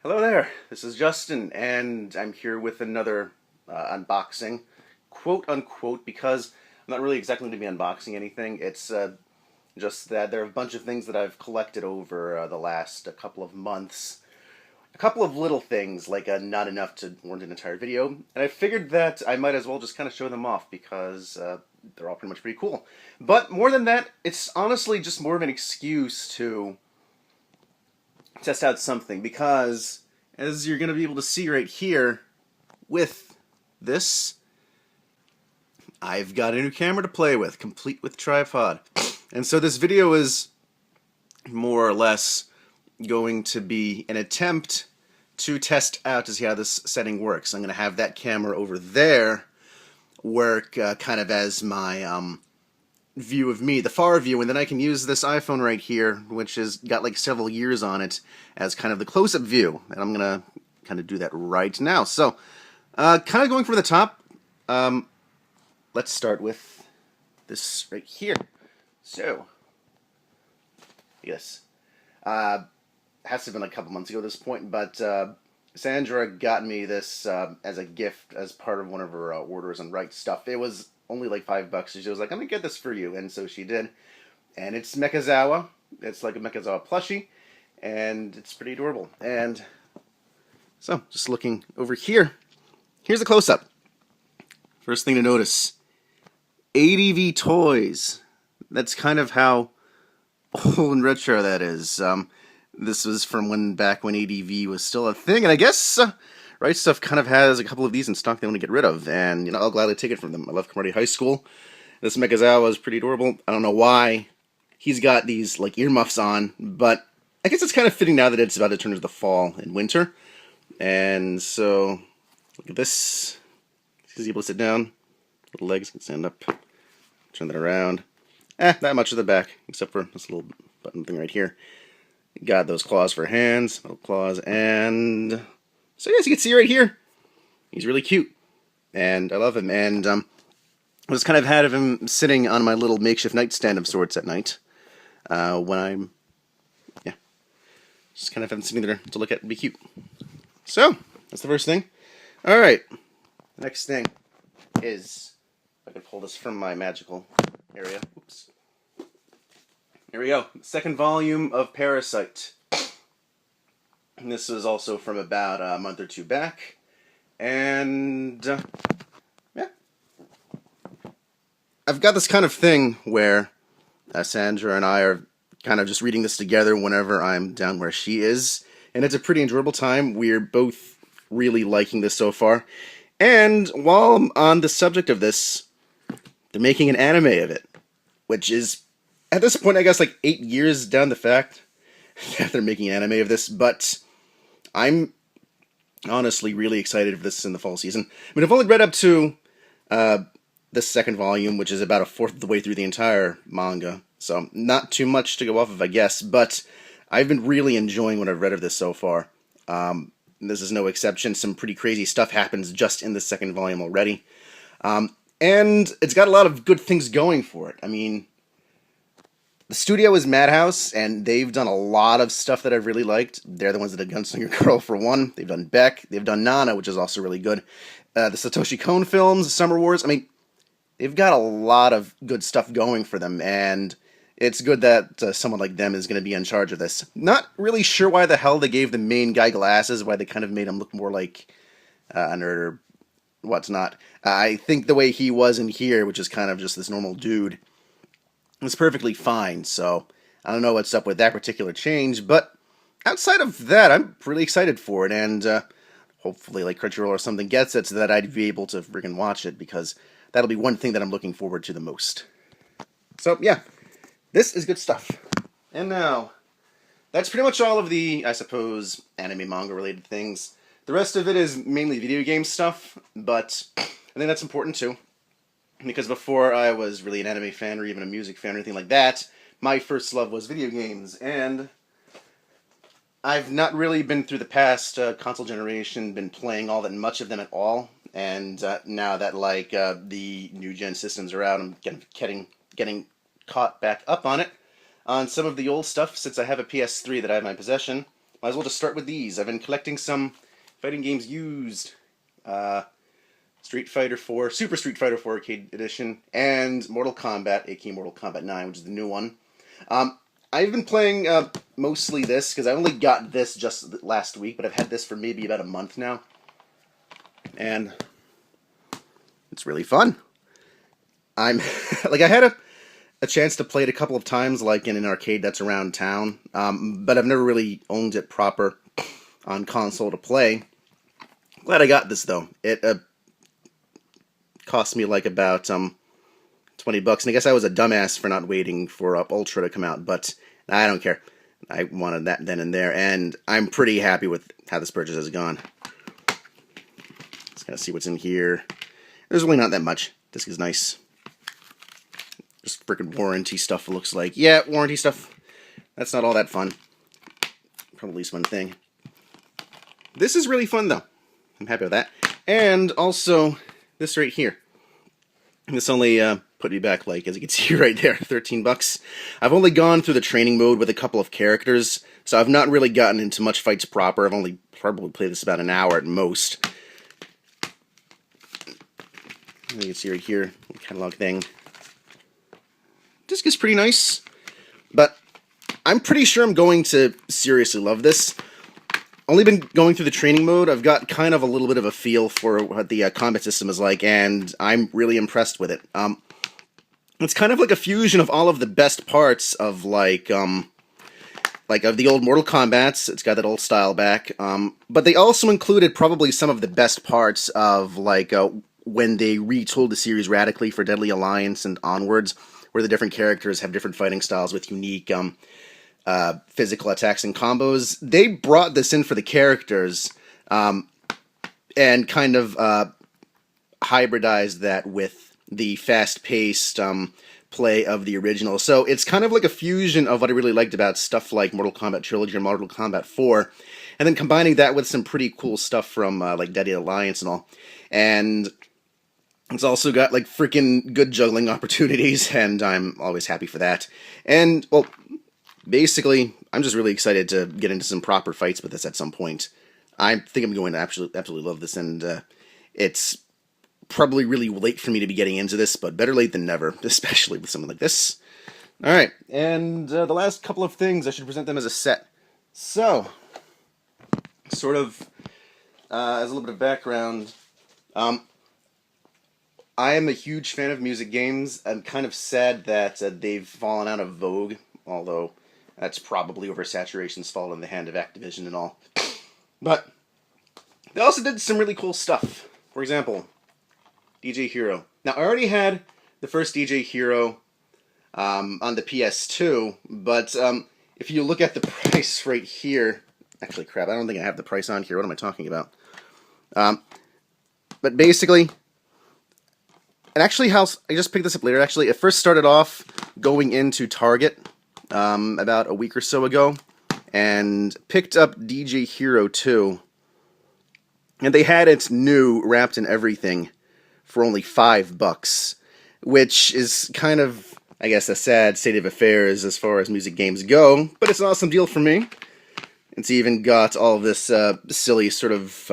Hello there, this is Justin, and I'm here with another unboxing, quote unquote, because I'm not really exactly going to be unboxing anything. It's just that there are a bunch of things that I've collected over the last couple of months. A couple of little things, like not enough to warrant an entire video, and I figured that I might as well just kind of show them off because they're all pretty much pretty cool. But more than that, it's honestly just more of an excuse to test out something because, as you're going to be able to see right here with this, I've got a new camera to play with, complete with tripod. And so this video is more or less going to be an attempt to test out to see how this setting works. I'm going to have that camera over there work kind of as my view of me, the far view, and then I can use this iPhone right here, which has got like several years on it, as kind of the close-up view. And I'm going to kind of do that right now. So, kind of going from the top, let's start with this right here. So, yes, has to have been like a couple months ago at this point, but Sandra got me this as a gift as part of one of her orders on Right Stuff. It was only like $5. She was like, "I'm gonna get this for you," and so she did. And it's Mechazawa. It's like a Mechazawa plushie, and it's pretty adorable. And so, just looking over here, here's a close-up. First thing to notice, ADV Toys. That's kind of how old and retro that is. This was from back when ADV was still a thing, and I guess Right Stuff kind of has a couple of these in stock they want to get rid of, and I'll gladly take it from them. I love Karate High School. This Mechazawa is pretty adorable. I don't know why he's got these like earmuffs on, but I guess it's kind of fitting now that it's about to turn into the fall and winter. And so, look at this. He's able to sit down. Little legs can stand up. Turn that around. Not much of the back, except for this little button thing right here. Got those claws for hands, little claws, and so yes, you can see right here, he's really cute, and I love him. And I just kind of had him sitting on my little makeshift nightstand of sorts at night when I'm, just kind of have him sitting there to look at and be cute. So that's the first thing. All right, the next thing is, if I can pull this from my magical area. Oops. Here we go. Second volume of Parasite. And this is also from about a month or two back. And, yeah. I've got this kind of thing where Sandra and I are kind of just reading this together whenever I'm down where she is. And it's a pretty enjoyable time. We're both really liking this so far. And while I'm on the subject of this, they're making an anime of it, which is, at this point, I guess, like 8 years down the fact that they're making an anime of this, but I'm honestly really excited for this in the fall season. I mean, I've only read up to the second volume, which is about a fourth of the way through the entire manga, so not too much to go off of, I guess, but I've been really enjoying what I've read of this so far. This is no exception. Some pretty crazy stuff happens just in the second volume already. And it's got a lot of good things going for it. I mean, the studio is Madhouse, and they've done a lot of stuff that I've really liked. They're the ones that did Gunslinger Girl, for one. They've done Beck. They've done Nana, which is also really good. The Satoshi Kon films, Summer Wars. I mean, they've got a lot of good stuff going for them, and it's good that someone like them is going to be in charge of this. Not really sure why the hell they gave the main guy glasses, why they kind of made him look more like a nerd or what's not. I think the way he was in here, which is kind of just this normal dude, was perfectly fine, so I don't know what's up with that particular change, but outside of that, I'm really excited for it, and hopefully like Crunchyroll or something gets it so that I'd be able to friggin' watch it, because that'll be one thing that I'm looking forward to the most. So, yeah, this is good stuff. And now, that's pretty much all of the, I suppose, anime manga related things. The rest of it is mainly video game stuff, but I think that's important too. Because before I was really an anime fan or even a music fan or anything like that, my first love was video games, and I've not really been through the past console generation, been playing all that much of them at all, and now that like the new gen systems are out, I'm getting caught back up on it, on some of the old stuff, since I have a PS3 that I have in my possession, might as well just start with these. I've been collecting some fighting games used. Street Fighter 4, Super Street Fighter 4 Arcade Edition, and Mortal Kombat, aka Mortal Kombat 9, which is the new one. I've been playing mostly this, because I only got this just last week, but I've had this for maybe about a month now. And it's really fun. I'm like, I had a chance to play it a couple of times, like in an arcade that's around town, but I've never really owned it proper on console to play. Glad I got this, though. It cost me like about $20, and I guess I was a dumbass for not waiting for Ultra to come out, but I don't care. I wanted that then and there, and I'm pretty happy with how this purchase has gone. Let's kind of see what's in here. There's really not that much. This is nice. Just freaking warranty stuff, it looks like. Yeah, warranty stuff. That's not all that fun. Probably at least one thing. This is really fun, though. I'm happy with that. And also, this right here. This only put me back, like, as you can see right there, $13. I've only gone through the training mode with a couple of characters, so I've not really gotten into much fights proper. I've only probably played this about an hour at most. You can see right here, catalog thing. Disc is pretty nice, but I'm pretty sure I'm going to seriously love this. Only been going through the training mode. I've got kind of a little bit of a feel for what the combat system is like, and I'm really impressed with it. It's kind of like a fusion of all of the best parts of like of the old Mortal Kombat's. It's got that old style back, but they also included probably some of the best parts of like when they retooled the series radically for Deadly Alliance and onwards, where the different characters have different fighting styles with unique physical attacks and combos. They brought this in for the characters and kind of hybridized that with the fast-paced play of the original. So it's kind of like a fusion of what I really liked about stuff like Mortal Kombat Trilogy or Mortal Kombat 4, and then combining that with some pretty cool stuff from like Deadly Alliance and all. And it's also got like freaking good juggling opportunities, and I'm always happy for that. And, well, basically, I'm just really excited to get into some proper fights with this at some point. I think I'm going to absolutely love this, and it's probably really late for me to be getting into this, but better late than never, especially with something like this. Alright, and the last couple of things, I should present them as a set. So, sort of, as a little bit of background, I am a huge fan of music games. I'm kind of sad that they've fallen out of vogue, although that's probably oversaturation's fault in the hand of Activision and all. But they also did some really cool stuff. For example, DJ Hero. Now, I already had the first DJ Hero on the PS2, but if you look at the price right here... Actually, crap, I don't think I have the price on here. What am I talking about? But basically... And actually, I just picked this up later. Actually, it first started off going into Target about a week or so ago, and picked up DJ Hero 2, and they had it new, wrapped in everything, for only $5, which is kind of, I guess, a sad state of affairs as far as music games go, but it's an awesome deal for me. It's even got all of this silly sort of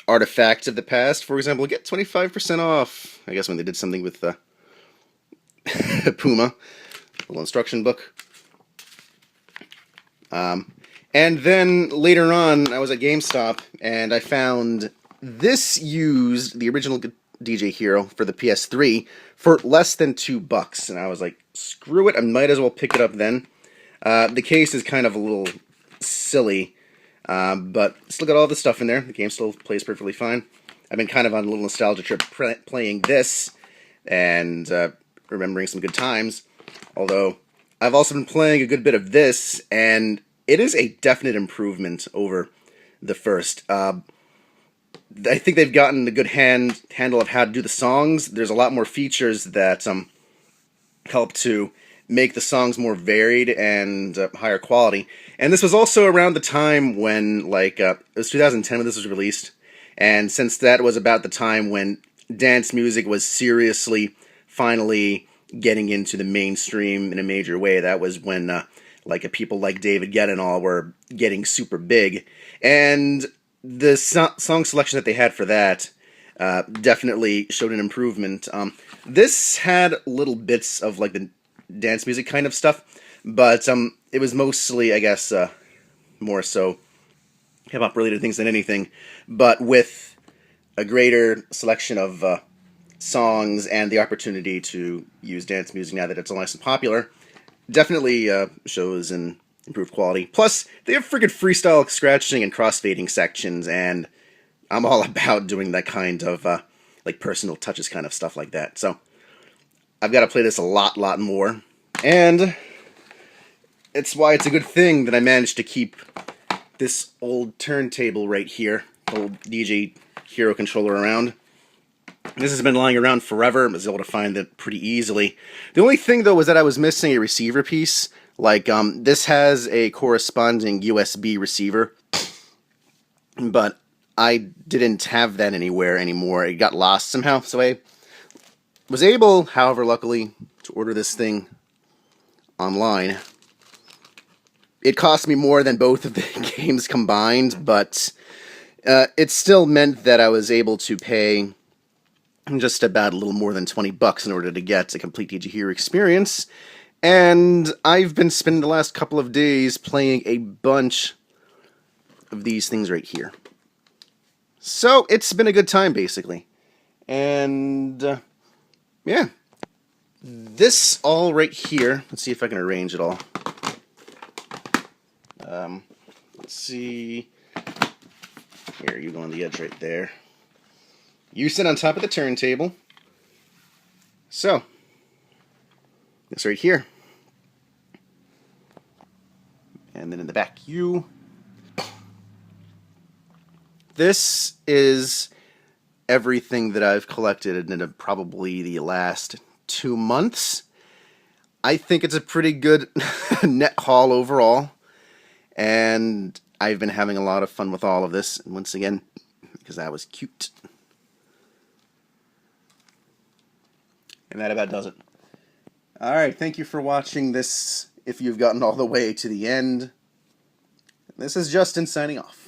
artifacts of the past. For example, get 25% off. I guess when they did something with Puma, little instruction book. And then later on, I was at GameStop and I found this used, the original DJ Hero for the PS3, for less than $2, and I was like, screw it, I might as well pick it up then. The case is kind of a little silly. But still got all the stuff in there. The game still plays perfectly fine. I've been kind of on a little nostalgia trip playing this and remembering some good times. Although, I've also been playing a good bit of this, and it is a definite improvement over the first. I think they've gotten a good handle of how to do the songs. There's a lot more features that help to make the songs more varied and higher quality. And this was also around the time when, like, it was 2010 when this was released, and since that was about the time when dance music was seriously, finally getting into the mainstream in a major way, that was when, like people like David Guetta and all were getting super big, and the song selection that they had for that definitely showed an improvement. This had little bits of like the dance music kind of stuff, but it was mostly, I guess, more so hip hop related things than anything, but with a greater selection of songs and the opportunity to use dance music now that it's all nice and popular, definitely shows an improved quality. Plus, they have freaking freestyle scratching and crossfading sections, and I'm all about doing that kind of like personal touches kind of stuff like that. So I've got to play this a lot more, and it's why it's a good thing that I managed to keep this old turntable right here, old DJ Hero controller around. This has been lying around forever. I was able to find it pretty easily. The only thing, though, was that I was missing a receiver piece. Like, this has a corresponding USB receiver, but I didn't have that anywhere anymore. It got lost somehow, so I was able, however, luckily, to order this thing online. It cost me more than both of the games combined, but it still meant that I was able to pay just about a little more than $20 in order to get a complete DJ Hero experience. And I've been spending the last couple of days playing a bunch of these things right here. So it's been a good time, basically. And yeah, this all right here, let's see if I can arrange it all. Let's see. Here, you go on the edge right there. You sit on top of the turntable. So, this right here. And then in the back, you. This is everything that I've collected in probably the last 2 months. I think it's a pretty good net haul overall. And I've been having a lot of fun with all of this. And once again, because that was cute. And that about does it. Alright, thank you for watching this, if you've gotten all the way to the end. This is Justin signing off.